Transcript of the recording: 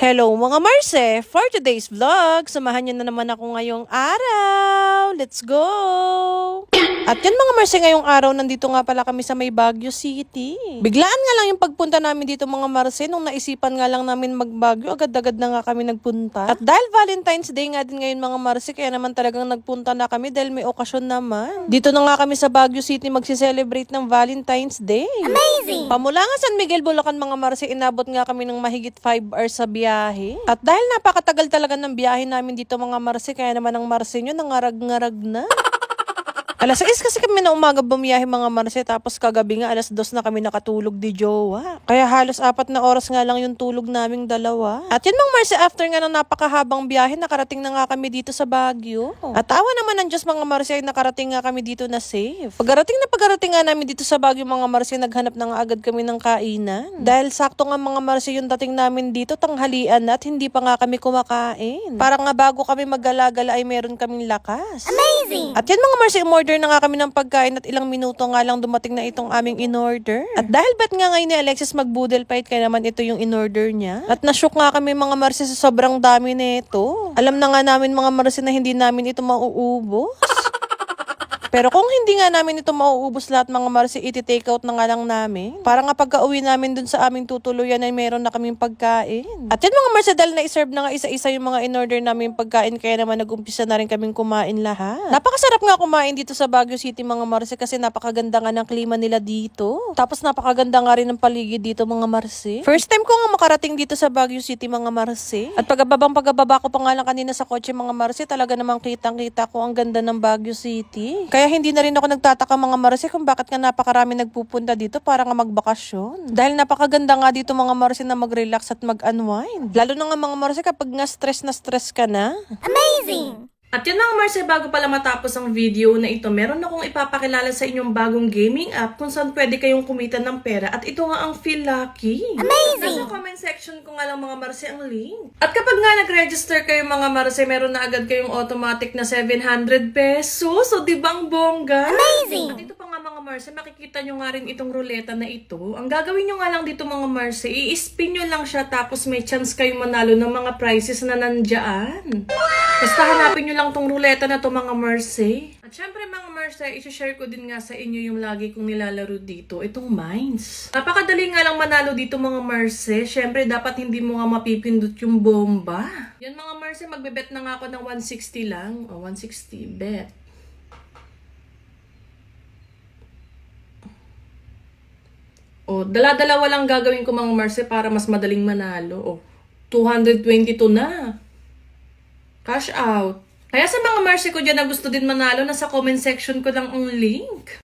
Hello mga Marse! For today's vlog, samahan niyo na naman ako ngayong araw. Let's go! At yan mga Marse, ngayong araw nandito nga pala kami sa may Baguio City. Biglaan nga lang yung pagpunta namin dito mga Marse, nung naisipan nga lang namin mag-Baguio, agad-agad na nga kami nagpunta. At dahil Valentine's Day nga din ngayon mga Marse, kaya naman talagang nagpunta na kami dahil may okasyon naman. Dito na nga kami sa Baguio City magsi-celebrate ng Valentine's Day. Amazing! Pamula nga San Miguel, Bulacan mga Marse, inabot nga kami ng mahigit 5 hours sa biyahe. At dahil napakatagal talaga ng biyahe namin dito mga Marse, kaya naman ang Marse nyo nangarag-ngarag na. Alas 6 kasi kami na umaga bumiyahe mga Marse, tapos kagabi nga alas 2 na kami nakatulog di jowa. Kaya halos 4 na oras nga lang yung tulog naming dalawa. At yun mga Marse, after nga ng napakahabang biyahe, nakarating na nga kami dito sa Baguio. At awa naman ng Diyos mga Marse, ay nakarating nga kami dito na safe. Pagkarating nga namin dito sa Baguio mga Marse, naghanap na nga agad kami ng kainan. Dahil sakto nga mga Marse yung dating namin dito, tanghalian na at hindi pa nga kami kumakain. Parang nga bago kami mag-gala-gala ay meron kaming lakas. Amazing! At yan mga Marse, umorder na nga kami ng pagkain at ilang minuto nga lang dumating na itong aming in-order. At dahil ba't nga ngayon ni Alexis mag-boodle fight, kaya naman ito yung in-order niya. At nashook nga kami mga Marse sa sobrang dami nito. Alam na nga namin mga Marse na hindi namin ito mauubos. Pero kung hindi nga namin ito mauubos lahat mga Marse, iti-take out na nga lang namin. Para nga pagka-uwi namin dun sa aming tutuluyan ay meron na kaming pagkain. At yan mga Marse, dahil na-serve na nga isa-isa yung mga in-order namin pagkain, kaya naman nag-umpisa na rin kaming kumain lahat. Napakasarap nga kumain dito sa Baguio City mga Marse, kasi napakaganda nga ng klima nila dito. Tapos napakaganda nga rin ng paligid dito mga Marse. First time ko nga makarating dito sa Baguio City mga Marse. At pagababa ko pa nga lang kanina sa kotse mga Marse, talaga namang kitang-kita ko ang ganda ng Baguio City. Kaya hindi na rin ako nagtataka mga Marse kung bakit nga napakarami nagpupunta dito para nga magbakasyon. Dahil napakaganda nga dito mga Marse na mag-relax at mag-unwind. Lalo na nga mga Marse kapag nga stress na stress ka na. Amazing! At yun mga Marse, bago pala matapos ang video na ito, meron akong ipapakilala sa inyong bagong gaming app kung saan pwede kayong kumita ng pera. At ito nga ang Feel Lucky. Amazing! Nasa comment section ko nga lang mga Marse ang link. At kapag nga nag-register kayo mga Marse, meron na agad kayong automatic na 700 pesos. So di ba ang bongga? Amazing! At ito pa nga mga Marse, makikita nyo nga rin itong ruleta na ito. Ang gagawin nyo nga lang dito mga Marse, i-spin nyo lang siya tapos may chance kayong manalo ng mga prizes na nandiyan. Basta hanapin nyo lang tong ruleta na to mga Marse. At syempre mga Marse, isi-share ko din nga sa inyo yung lagi kong nilalaro dito, itong mines. Napakadali nga lang manalo dito mga Marse. Syempre dapat hindi mo nga mapipindot yung bomba. Yan mga Marse, magbebet na nga ako ng 160 lang. O 160 bet. O dala-dalawa lang gagawin ko mga Marse para mas madaling manalo. O 222 na. Cash out. Kaya sa mga Marse ko dyan na gusto din manalo, nasa comment section ko lang ang link.